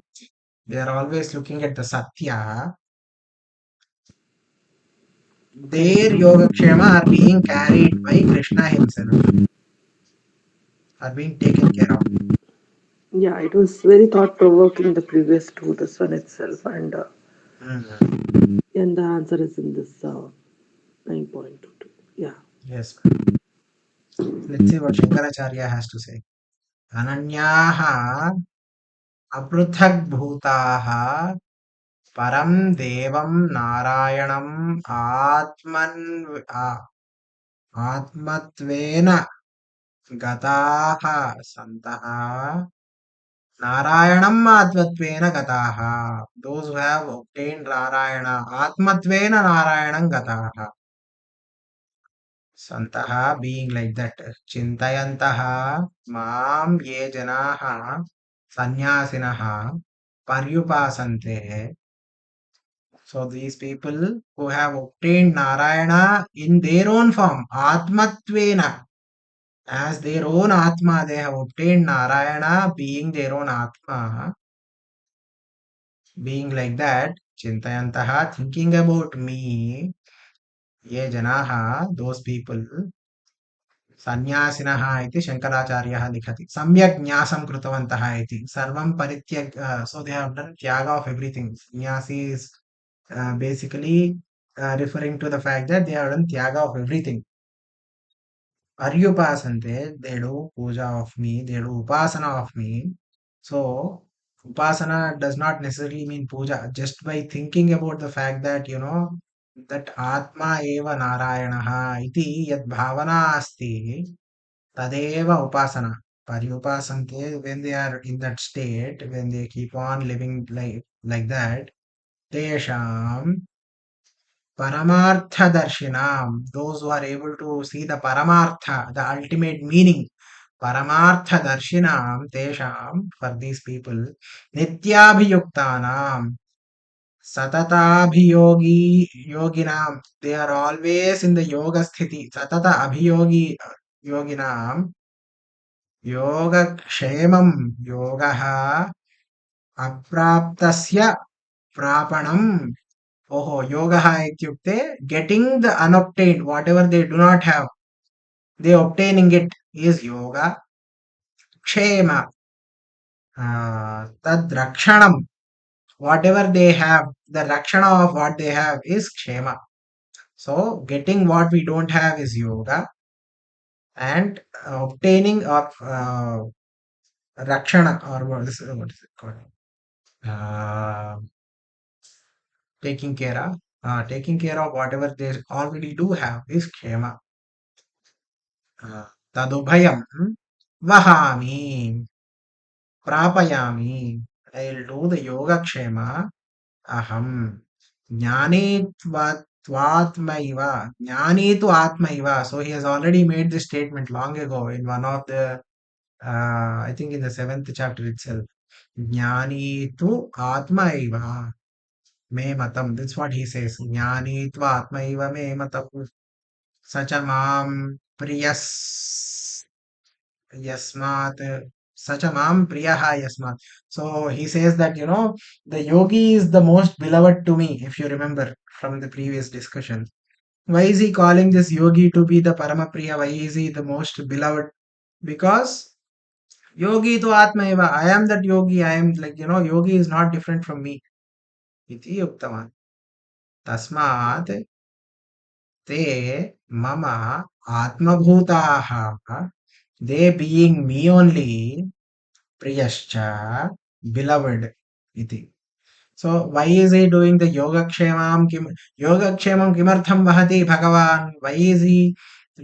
they are always looking at the Satya, their Yogakshema are being carried by Krishna himself, are being taken care of. Yeah, it was very thought-provoking, the previous two, this one itself, and the answer is in this 9.22. Yeah. Yes. Let's see what Shankaracharya has to say. Ananyaha अपृथक् भूताः परं देवं नारायणम् आत्मत्वेन गताः सन्तः नारायणम् आत्मत्वेन गताः. Those who have obtained Narayana, आत्मत्वेन नारायणं गताः सन्तः, being like that. चिन्तयन्तः मां ये जनाः सन्यासिनः पर्युपासन्ते. So these people who have obtained Narayana in their own form, Atmatvena, as their own Atma, they have obtained Narayana being their own Atma, being like that, Chintayantaha, thinking about me, ye janaha, those people, सन्यासिनः इति शङ्कराचार्यः लिखति. सम्यक् न्यासं कृतवन्तः इति. सर्वं परित्यज्य, so they have done tyaga of everything. Sannyasi is basically referring to the fact that they have done tyaga of everything. Paryupasante, they do puja of me, they do upasana of me. So upasana does not necessarily mean puja. Just by thinking about the fact that that Atma eva Narayanaha iti yad bhavana asti, tadeva upasana. Paryupasante, when they are in that state, when they keep on living like that, tesham Paramartha Darshinam, those who are able to see the Paramartha, the ultimate meaning, Paramartha Darshinam, Tesham, for these people, Nityabhiyuktanam, Yoginam, they are always in the Yoga Sthiti, Satata Yoginam, Yoga Kshemam, Yogaha, Apraptasya, Prapanam, Oh, yogaha ityukte, getting the unobtained, whatever they do not have, they obtaining it is yoga. Kshema, tad rakshanam, whatever they have, the rakshana of what they have is kshema. So, getting what we don't have is yoga, and obtaining of rakshana, or what is it called? Taking care of whatever they already do have is kshema. Tadubhayam vahami prapayami. I'll do the yoga kshema. Aham jnanetvatmaiva. Jnani tu atmaiva. So he has already made this statement long ago in one of the I think in the 7th chapter itself. Jnani tu atma eva me matam. That's what he says. Jnani tu atma eva me matam. Sacha mam priyas yasmat. Sacha mam priyaha yasmat. So he says that, the yogi is the most beloved to me, if you remember from the previous discussion. Why is he calling this yogi to be the Paramapriya? Why is he the most beloved? Because yogi to atma eva. I am that yogi. I am like, yogi is not different from me. Iti uktavan. Tasmat te mama atmabhutaha. They being me only, priyascha, beloved. Iti. So why is he doing the Yogakshemam kimartham vahati Bhagavan? Why is he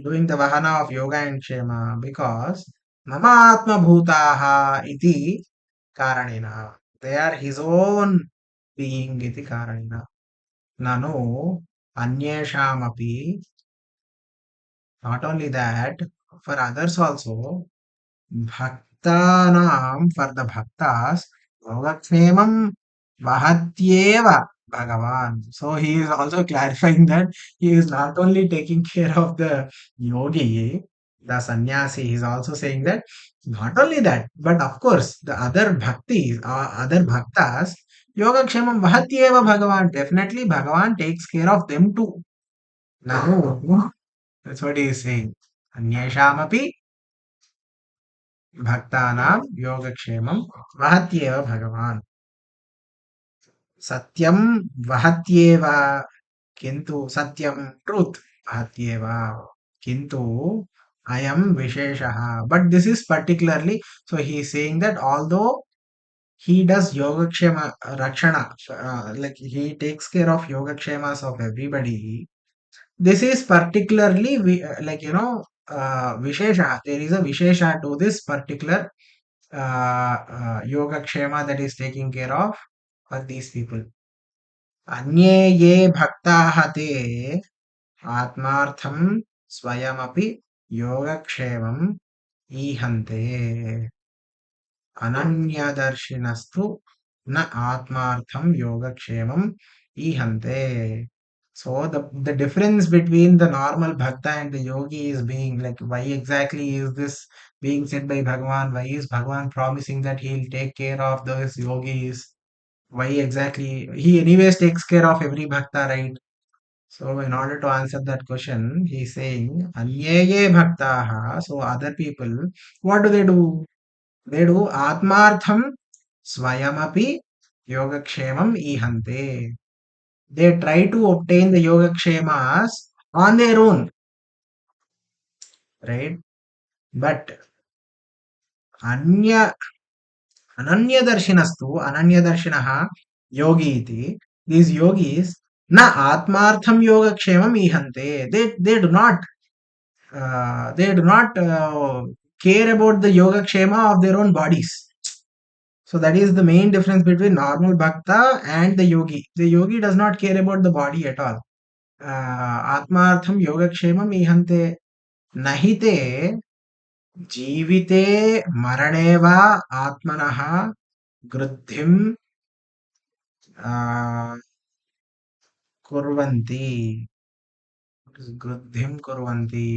doing the vahana of yoga and kshema? Because mama atma bhutaha iti karanina. They are his own being iti karanina. Nanu anyeshamapi. Not only that, for others also, Bhaktanam, for the bhaktas, Yogaksnemam Vahatyeva Bhagavan. So he is also clarifying that he is not only taking care of the yogi, the sannyasi, he is also saying that not only that, but of course the other bhaktis, other bhaktas, Yogakshemam Vahatyeva Bhagavan. Definitely Bhagavan takes care of them too. Now, that's what he is saying. Anyeshamapi भक्तानां योगक्षेमं वहत्येव भगवान्. सत्यं वहत्येव, किन्तु सत्यं truth वहत्येव, किन्तु अयं विशेषः. But this is particularly, so he is saying that although he does yogakshema rakshana, like he takes care of yogakshemas of everybody, this is particularly vishesha. There is a vishesha to this particular yoga kshema that is taking care of for these people. Anye ye bhaktaha te atmartham swayamapi yoga kshemam ihante ananyadarsinastu na atmartham yoga kshemam ihante. So the difference between the normal bhakta and the yogi is being like, why exactly is this being said by Bhagavan? Why is Bhagavan promising that he'll take care of those yogis? Why exactly? He anyways takes care of every bhakta, right? So in order to answer that question, he's saying, Anyeye bhaktaha, so other people, what do? They do atmartham swayamapi yogakshemam ihante. They try to obtain the yogakshemas on their own, right? But anya ananyadarshinah yogi iti, these yogis na atmartham yogakshemam ihante. They do not care about the yogakshema of their own bodies. So that is the main difference between normal bhakta and the yogi. The yogi does not care about the body at all. Atmartham yogakshemam ihante nahite जीविते मरणे वा आत्मनः गृद्धिं कुर्वन्ति. गृद्धिं कुर्वन्ति.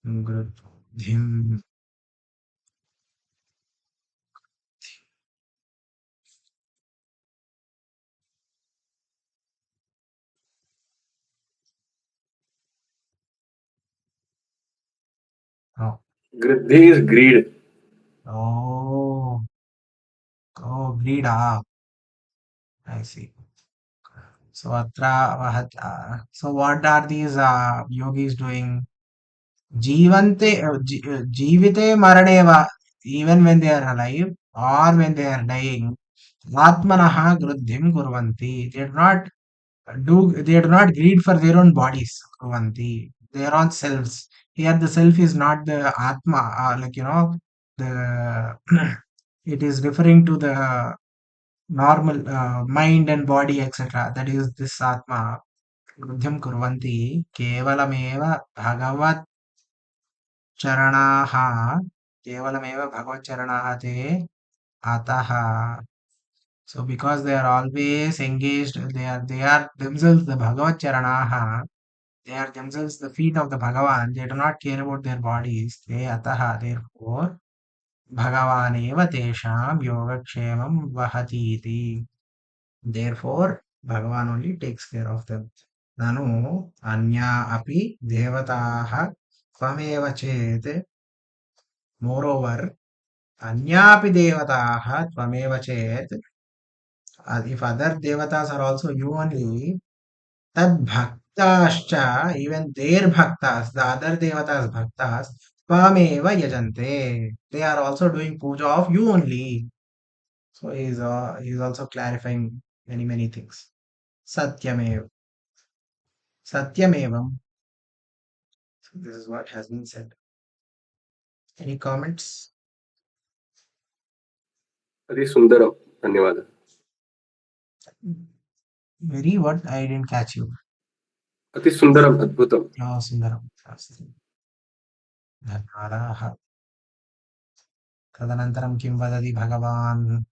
गृद्धिं. Oh. Griddhi is greed. Oh, greed. I see. So so what are these yogis doing? Jivite maraneva, even when they are alive or when they are dying, atmanaha gruddhim kurvanti. They do not greed for their own bodies, kurvanti, their own selves. Here the self is not the atma, the it is referring to the normal mind and body, etc. That is this atma. Gruddhim kurvanti kevalameva bhagavat charanaha केवलमेव भगवच्चरणाः ते अतः. So because they are always engaged, they are themselves the Bhagavad Charanaha, they are themselves the feet of the Bhagavan, they do not care about their bodies. They ataha, therefore, Bhagavaneva tesham yogakshemam vahatiti. Therefore, Bhagavan only takes care of them. Nanu anya api devataha tvameva chet. Moreover, anya api devataha tvameva chet. If other devatas are also you only, tad bhaktascha, even their bhaktas, the other devatas bhaktas, tvameva yajante. They are also doing puja of you only. So he is also clarifying many things. Satyamev. Satyamevam. So this is what has been said. Any comments? Adi Sundaram. Dhanyawad. Very what? I didn't catch you. Ati Sundaram, Adbhutam. Oh, Sundaram. Asti. धन्यवादाः. तदनन्तरं किं वदति भगवान्?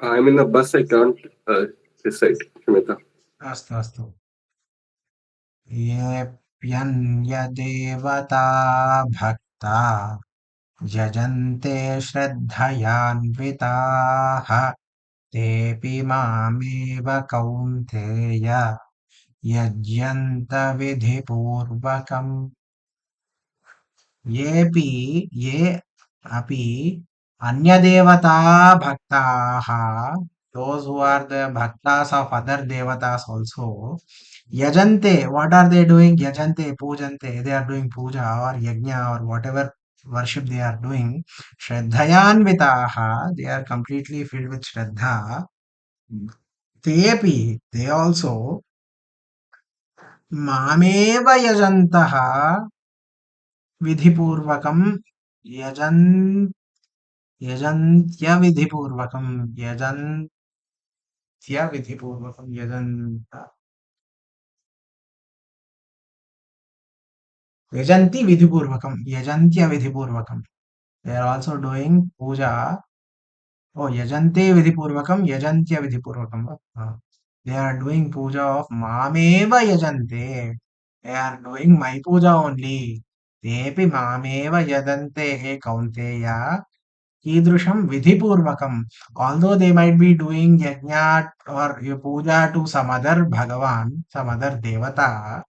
I'm in the bus, I can't recite. Shmita. अस्तु अस्तु. येऽप्यन्यदेवता भक्ता यजन्ते श्रद्धयान्विताः तेऽपि मामेव कौन्तेय यज्यन्त विधिपूर्वकम्. ये अपि अन्यदेवता भक्ताः, those who are the bhaktas of other devatas also, yajante, what are they doing? Yajante, pujante, they are doing puja or yajna or whatever worship they are doing. Shraddhayanvitaha, they are completely filled with shraddha. Tepi, they also mameva yajantaha विधिपूर्वकं यजन् यजन्त्यविधिपूर्वकं यजन्त्यविधिपूर्वकं यजन्ति विधिपूर्वकं यजन्त्यविधिपूर्वकं. They are also doing puja. Oh, yajante vidhipurvakam yajantya vidhipurvakam. They are doing puja of mameva yajante. They are doing my puja only. Tepi mameva yadante he kaunteya. Kidrusham vidhipurvakam. Although they might be doing yajna or puja to some other Bhagavan, some other devata,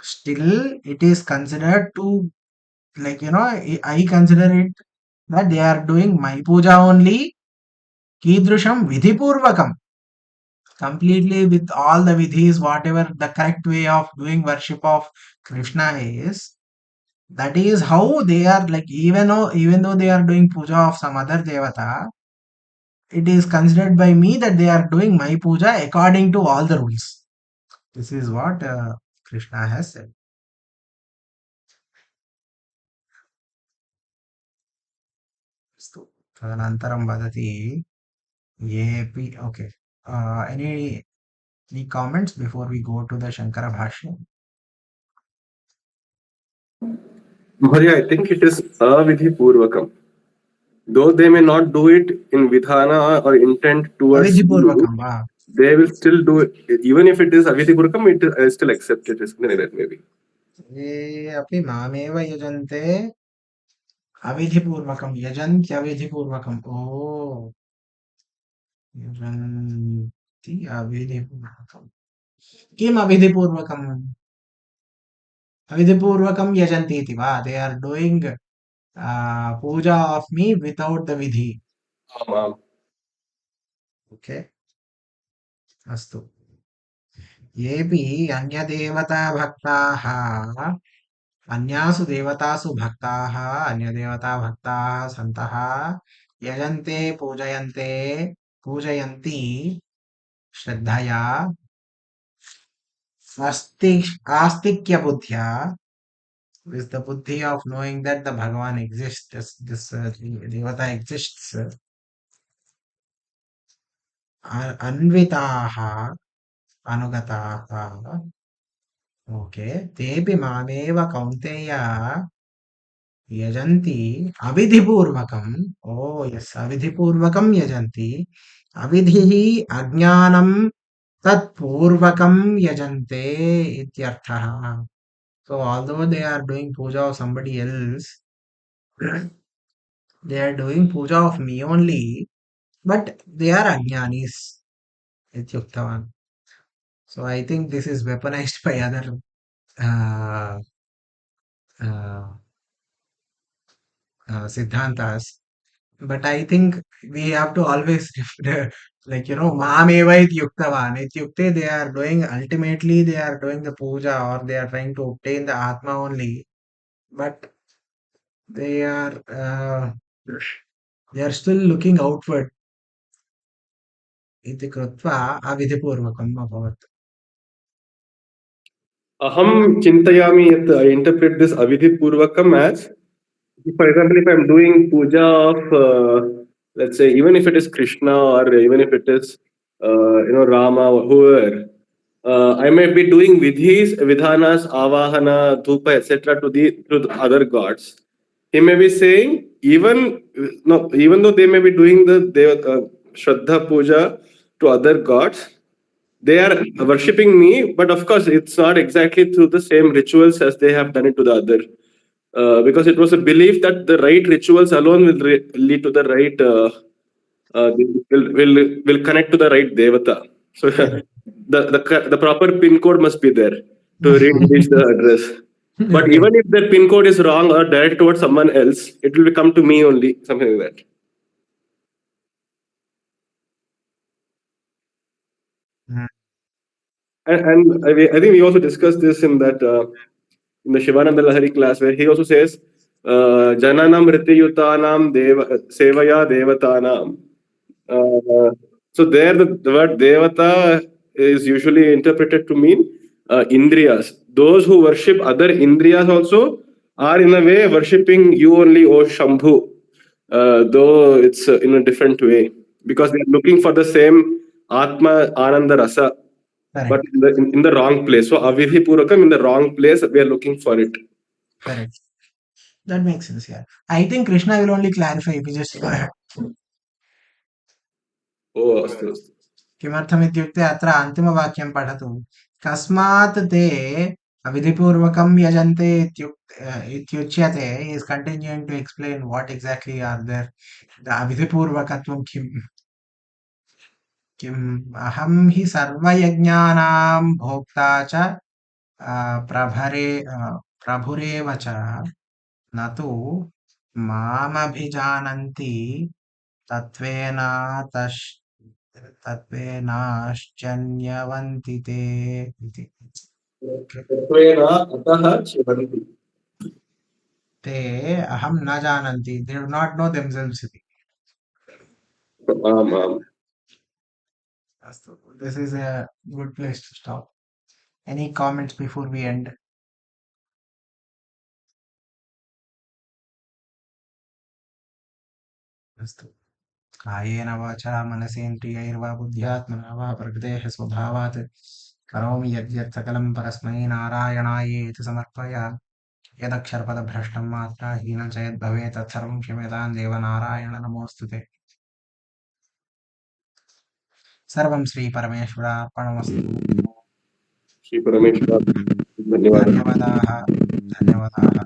still it is considered to, like, I consider it that they are doing my puja only. Kidrusham vidhipurvakam. Completely with all the vidhis, whatever the correct way of doing worship of Krishna is. That is how they are, like, even though they are doing puja of some other devata, it is considered by me that they are doing my puja according to all the rules. This is what Krishna has said. Tadanantaram vadati yepi. Okay. Any comments before we go to the Shankara Bhashya? Maharya, I think it is avidhi purvakam. Though they may not do it in vidhana or intent towards you, Avidhipurvakam va. they will still do it. Even if it is avidhi purvakam, I still accept it. Maybe. ये अपि मामेव यजन्ते अविधिपूर्वकं यजन्त्यविधिपूर्वकम्. ओ यजन्ति अविधिपूर्वकम्. किम् अविधिपूर्वकम्? अविधिपूर्वकं यजन्ति इति वा? They are doing puja of me without the vidhi. Okay. अस्तु. येऽपि अन्यदेवता भक्ताः अन्यासु देवतासु भक्ताः अन्यदेवता भक्ताः सन्तः यजन्ते पूजयन्ति श्रद्धया आस्तिक्यबुद्ध्या, with the buddhi of knowing that the Bhagavan exists, this devata exists. Anvitaha anugataha, okay तेऽपि मामेव कौन्तेय यजन्ति अविधिपूर्वकम् ओ यस् अविधिपूर्वकं यजन्ति अविधिः अज्ञानं तत्पूर्वकं यजन्ते इत्यर्थः so although they are doing puja of somebody else they are doing puja of me only but they are ajnanis ityuktavan so I think this is weaponized by other uh, uh, siddhantas but I think we have to always like mahameva ityuktavan ityukte they are doing ultimately they are doing the puja or they are trying to obtain the atma only but they are they are still looking outward इति कृत्वा अविधिपूर्वकम् अभवत् Aham chintayami yat I interpret this avidhi purvakam as, for example, if I'm doing puja of, let's say, even if it is Krishna or even if it is, Rama or whoever, I might be doing vidhanas, avahana, dhupa, etc. to the other gods. He may be saying, even though they may be doing the Shraddha puja to other gods, they are worshipping me, but of course, it's not exactly through the same rituals as they have done it to the other. Because it was a belief that the right rituals alone will lead to the right, will connect to the right devata. So the proper pin code must be there to reach the address. But Okay. even if the pin code is wrong or directed towards someone else, it will come to me only, something like that. Mm. And I think we also discussed this in that in the Shivananda Lahari class where he also says, Jananam Ritiyutanam Sevaya Devatanam. So there the word Devata is usually interpreted to mean Indriyas. Those who worship other Indriyas also are in a way worshipping you only, O Shambhu, though it's in a different way because they are looking for the same Atma Ananda Rasa, but Correct. in the wrong place. So Avidhi Purakam in the wrong place, we are looking for it. Correct. That makes sense, yeah. I think Krishna will only clarify if we just Oh, astu, astu. किमर्थमित्युक्ते अत्र अन्तिमवाक्यं पठतु कस्मात् ते अविधिपूर्वकं यजन्ते इत्युच्यते is continuing to explain what exactly are there the अविधिपूर्वकत्वं किम् अहं हि सर्वयज्ञानां भोक्ता च प्रभुरेव च न तु मामभिजानन्ति तत्त्वेनाश्चन्यवन्ति ते इति Tatvena ataha chivanti. ते अहं न जानन्ति they do not know themselves इति अस्तु this is a good place to stop any comments before we end अस्तु कायेन वाचा मनसेन्द्रियैर्वा बुद्ध्यात्मना वा प्रकृतेः स्वभावात् करोमि यद्यत् सकलं परस्मै नारायणायेति समर्पयामि यदक्षरपदभ्रष्टं मात्राहीनं च यद्भवेत् तत्सर्वं क्षम्यतां देवनारायण नमोऽस्तु ते सर्वं श्रीपरमेश्वरार्पणमस्तु Shri Parameshwara. धन्यवाद. धन्यवादाः धन्यवादाः